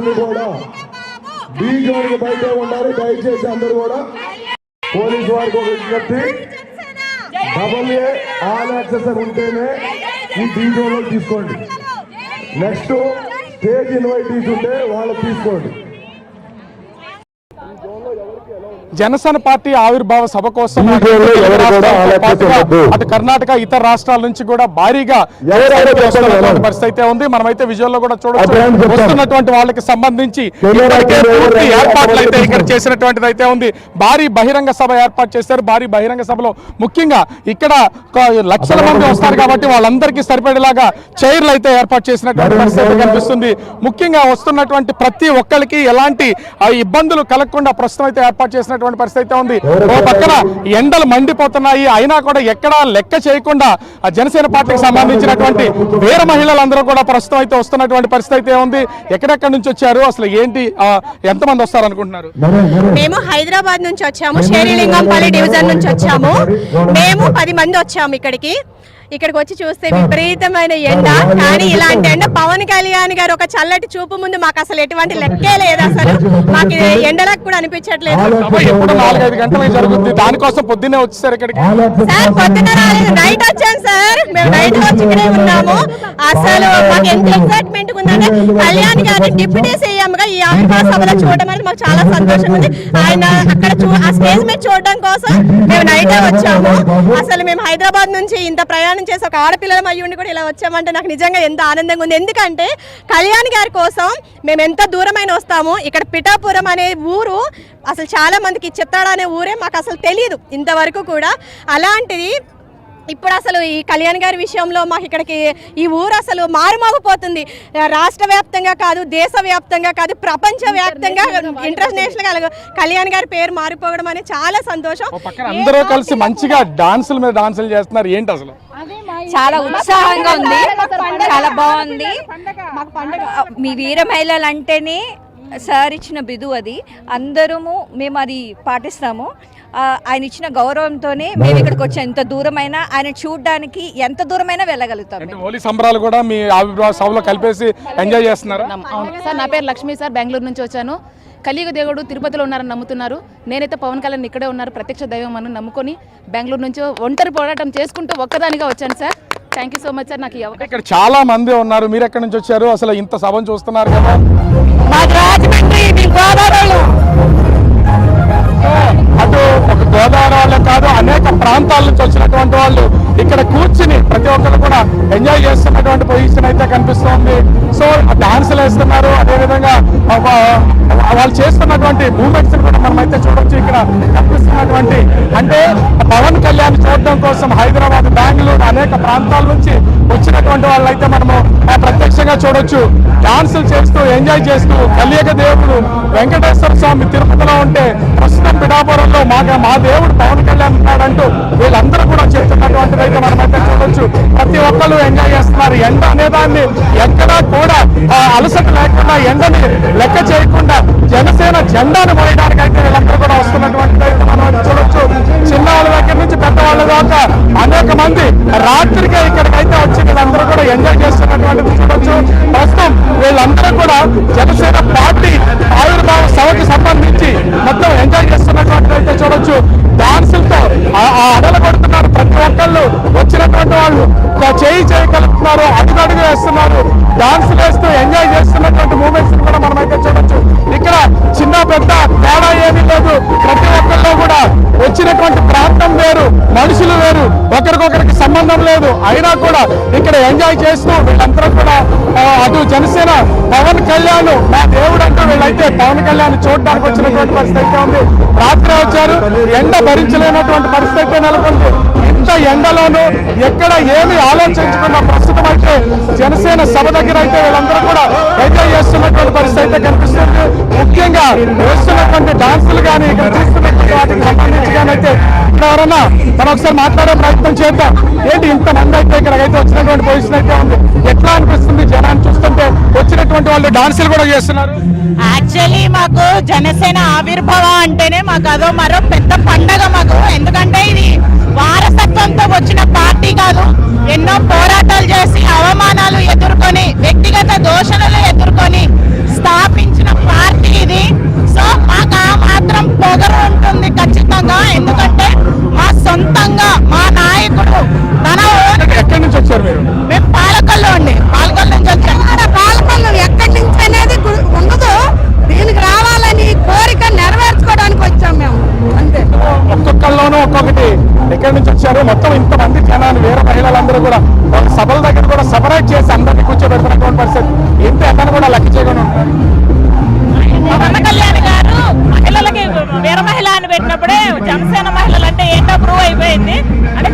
Zone కూడా B zone బయట ఉండాలి. దయచేసి అందరూ కూడా పోలీసు వారికి ఒక విజ్ఞప్తి, AA ఆల్ యాక్సెస్ ఉంటేనే ఈ బి జోన్ లో తీసుకోండి. నెక్స్ట్ స్టేజ్ ఇన్వైటీస్ ఉంటే వాళ్ళు తీసుకోండి. జనసేన పార్టీ ఆవిర్భావ సభ కోసం అటు కర్ణాటక ఇతర రాష్ట్రాల నుంచి కూడా భారీగా పరిస్థితి అయితే ఉంది. మనమైతే విజువల్లో కూడా చూడవచ్చు. వస్తున్నటువంటి వాళ్ళకి సంబంధించి ఏర్పాట్లు అయితే ఇక్కడ చేసినటువంటిది అయితే ఉంది. భారీ బహిరంగ సభ ఏర్పాటు చేశారు. భారీ బహిరంగ సభలో ముఖ్యంగా ఇక్కడ లక్షల మంది వస్తారు కాబట్టి వాళ్ళందరికీ సరిపడేలాగా చైర్లు అయితే ఏర్పాటు చేసినటువంటి పరిస్థితి కనిపిస్తుంది. ముఖ్యంగా వస్తున్నటువంటి ప్రతి ఒక్కరికి ఎలాంటి ఇబ్బందులు కలగకుండా ప్రస్తుతం అయితే ఏర్పాటు చేసినటువంటి పరిస్థితి ఉంది. ఓ పక్కన ఎండలు మండిపోతున్నాయి, అయినా కూడా ఎక్కడా లెక్క చేయకుండా జనసేన పార్టీకి సంబంధించినటువంటి వీర మహిళలందరూ కూడా ప్రస్తుతం అయితే వస్తున్నటువంటి పరిస్థితి అయితే ఉంది. ఎక్కడెక్కడి నుంచి వచ్చారు, అసలు ఏంటి, ఎంతమంది వస్తారు అనుకుంటున్నారు? మేము హైదరాబాద్ నుంచి వచ్చాము, షేరిలింగంపల్లి డివిజన్ నుంచి వచ్చాము. మేము 10 మంది వచ్చాము ఇక్కడికి వచ్చి చూస్తే విపరీతమైన ఎండ. కానీ ఇలాంటి ఎండ పవన్ కళ్యాణ్ గారు ఒక చల్లటి చూపు ముందు మాకు అసలు ఎటువంటి లెక్కే లేదు. అసలు మాకు ఎండలకు కూడా అనిపించట్లేదు. 4-5 గంటలకు జరుగుతుంది, దానికోసం పొద్దున్నే వచ్చేసారు ఇక్కడికి? సార్ పొద్దున్న రాలేదు, నైట్ వచ్చాను సార్. మేము నైట్ వచ్చి ఇక్కడే ఉన్నాము. అసలు మాకు ఎంత ఎక్సైట్మెంట్ ఉందంటే కళ్యాణ్ గారిని డిప్యూటీ సీఎం గా ఈ ఆవిర్భావ సభలో చూడడం అనేది మాకు చాలా సంతోషంగా ఉంది. ఆయన అక్కడ ఆ స్టేజ్ మీద చూడడం కోసం మేము నైటే వచ్చాము. అసలు మేము హైదరాబాద్ నుంచి ఇంత ప్రయాణం చేసి ఒక ఆడపిల్లల అయ్యుండి కూడా ఇలా వచ్చామంటే నాకు నిజంగా ఎంత ఆనందంగా ఉంది. ఎందుకంటే కళ్యాణ్ గారి కోసం మేము ఎంత దూరమైన వస్తాము. ఇక్కడ పిఠాపురం అనే ఊరు అసలు చాలా మందికి, చిత్తాడ అనే ఊరే మాకు అసలు తెలియదు ఇంతవరకు కూడా. అలాంటిది ఇప్పుడు అసలు ఈ కళ్యాణ్ గారి విషయంలో మాకు ఇక్కడికి ఈ ఊరు అసలు మారుమోగిపోతుంది. రాష్ట్ర వ్యాప్తంగా కాదు, దేశవ్యాప్తంగా కాదు, ప్రపంచవ్యాప్తంగా ఇంటర్నేషనల్ కళ్యాణ్ గారి పేరు మారిపోవడం అనేది చాలా సంతోషం. అందరూ కలిసి మంచిగా డాన్సుల మీద డాన్సులు చేస్తున్నారు. ఏంటి అసలు? చాలా ఉత్సాహంగా ఉంది, చాలా బాగుంది. మీ వీర మహిళలు అంటేనే సార్ ఇచ్చిన బిదు, అది అందరము మేము అది పాటిస్తాము. ఆయన ఇచ్చిన గౌరవంతోనే మేము ఇక్కడికి వచ్చాం. ఎంత దూరమైనా ఆయన చూడడానికి ఎంత దూరమైనా వెళ్ళగలుగుతాం. హోలీ సంబరాలు కూడా మీ ఆవిర్భావ సభలో కలిపేసి ఎంజాయ్ చేస్తున్నారు? సార్ నా పేరు లక్ష్మి సార్, బెంగళూరు నుంచి వచ్చాను. కలియుగ దేవుడు తిరుపతిలో ఉన్నారని నమ్ముతున్నారు. నేనైతే పవన్ కళ్యాణ్ ఇక్కడే ఉన్నారు, ప్రత్యక్ష దైవం అని నమ్ముకొని బెంగళూరు నుంచి ఒంటరి పోరాటం చేసుకుంటూ ఒక్కదానిగా వచ్చాను sir. Thank you so much sir. నాకు ఇక్కడ చాలా మంది ఉన్నారు, మీరు ఎక్కడి నుంచి వచ్చారు? అసలు ఇంత సభను చూస్తున్నారు కదా? అటు ఒక గోదావరి వాళ్ళే కాదు, అనేక ప్రాంతాల నుంచి వచ్చినటువంటి వాళ్ళు ఇక్కడ కూర్చుని ప్రతి ఒక్కరు కూడా ఎంజాయ్ చేస్తున్నటువంటి పొజిషన్ అయితే కనిపిస్తోంది. సో డాన్సులు వేస్తున్నారు, అదేవిధంగా వాళ్ళు చేస్తున్నటువంటి మూమెంట్స్ కూడా మనం అయితే చూడొచ్చు. ఇక్కడ కనిపిస్తున్నటువంటి అంటే పవన్ కళ్యాణ్ చూడడం కోసం హైదరాబాద్, బెంగళూరు అనేక ప్రాంతాల నుంచి వచ్చినటువంటి వాళ్ళు అయితే మనము ప్రత్యక్షంగా చూడొచ్చు. డాన్సులు చేస్తూ ఎంజాయ్ చేస్తూ కలియుగ దేవుడు వెంకటేశ్వర స్వామి తిరుపతిలో ఉంటే ప్రస్తుతం పిఠాపురంలో మా దేవుడు పవన్ కళ్యాణ్ ఉన్నాడంటూ వీళ్ళందరూ కూడా చేస్తున్నటువంటిది అయితే మనమైతే చూడొచ్చు. ప్రతి ఒక్కరు ఎంజాయ్ చేస్తున్నారు. ఎండ అనేదాన్ని ఎక్కడా కూడా అలసట లేకుండా, ఎండని లెక్క చేయకుండా జనసేన జెండాను మోయడానికి అయితే వీళ్ళందరూ కూడా వస్తున్నటువంటిది అయితే మనం చూడొచ్చు. చిన్నవాళ్ళ దగ్గర నుంచి పెద్దవాళ్ళ దాకా అనేక మంది రాత్రికే ఇక్కడికైతే వచ్చి వీళ్ళందరూ కూడా ఎంజాయ్ చేస్తున్నటువంటిది చూడొచ్చు. ప్రస్తుతం వీళ్ళందరూ కూడా జనసేన పార్టీ ఆవిర్భావ సభకి సంబంధించి మొత్తం ఎంజాయ్ చేస్తున్నటువంటి అయితే చూడొచ్చు. డాన్సులతో అడలు కొడుతున్నారు. ప్రతి ఒక్కళ్ళు వచ్చినటువంటి వాళ్ళు చేయి కలుపుతున్నారు, అడుగు వేస్తున్నారు, డాన్సులు వేస్తూ ఎంజాయ్ చేస్తున్నటువంటి మూమెంట్స్ కూడా మనం అయితే చూడొచ్చు. ఇక్కడ చిన్న పెద్ద తేడా ఏమీ లేదు. ప్రతి ఒక్కళ్ళు కూడా వచ్చినటువంటి ప్రాంతం వేరు, మనుషులు వేరు, ఒకరికొకరికి సంబంధం లేదు. అయినా కూడా ఇక్కడ ఎంజాయ్ చేస్తూ వీళ్ళందరూ కూడా అటు జనసేన పవన్ కళ్యాణ్ మా దేవుడు అంటూ వీళ్ళైతే పవన్ కళ్యాణ్ చూడడానికి వచ్చినటువంటి పరిస్థితి అయితే ఉంది. రాత్రి వచ్చారు, ఎండ భరించలేనటువంటి పరిస్థితి నెలకొంది. ఇంత ఎండలోనూ ఎక్కడ ఏమి ఆలోచించకుండా ప్రస్తుతం అయితే జనసేన సభ దగ్గర అయితే వీళ్ళందరూ కూడా ఎంజాయ్ చేస్తున్నటువంటి పరిస్థితి అయితే కనిపిస్తుంది. ముఖ్యంగా వేస్తున్నటువంటి డాన్సులు కానీ ఇక్కడ చూస్తున్నటువంటి వాటికి సంబంధించి కానీ అయితే ఎవరన్నా మనం ఒకసారి మాట్లాడే ప్రయత్నం చేద్దాం. ఏంటి ఇంతమంది అయితే ఇక్కడికైతే వచ్చినటువంటి పొజిషన్ అయితే ఉంది, ఎట్లా అనిపిస్తుంది జనాన్ని చూస్తుంటే? వచ్చినటువంటి వాళ్ళు డాన్సులు కూడా చేస్తున్నారు. యాక్చువల్లీ మాకు జనసేన ఆవిర్భావ అంటేనే మాకు అదో మరో పెద్ద పండగ మాకు. ఎందుకంటే ఇది వారసత్వం ఆనందంతో వచ్చిన పార్టీ కాదు. ఎన్నో పోరాటాలు చేసి అవమానాలు ఎదుర్కొని వ్యక్తిగత దోషణలు ఎదుర్కొని స్థాపించిన పార్టీ ఇది. సో మాకు ఆ మాత్రం పొగరు ఉంటుంది ఖచ్చితంగా. ఎందుకంటే మా సొంతంగా మా నాయకుడు తన ఎక్కడి నుంచి వచ్చారు మీరు? మేము పాలకొల్లు అండి, పాలకొల్లు నుంచి వచ్చాము. పాలకొల్లు ఎక్కడి నుంచి అనేది ఉండదు, దీనికి రావాలని కోరిక నెరవేర్చుకోవడానికి వచ్చాం మేము అంతే. ఒక్కొక్కళ్ళలోనూ ఒక్కొక్కటి ఎక్కడి నుంచి వచ్చారు. మొత్తం ఇంతమంది జనాలు వీర మహిళలందరూ కూడా వాళ్ళ సభల దగ్గర కూడా సపరేట్ చేసి అందరినీ కూర్చోబెడుతున్నటువంటి పరిస్థితి. ఏంటి అతను కూడా లెక్క చేయకుండా ఉంటారు. పవన్ కళ్యాణ్ గారు మహిళలకి వీర మహిళ అని పెట్టినప్పుడే జనసేన మహిళలు అంటే ఏంటో ప్రూవ్ అయిపోయింది. అంటే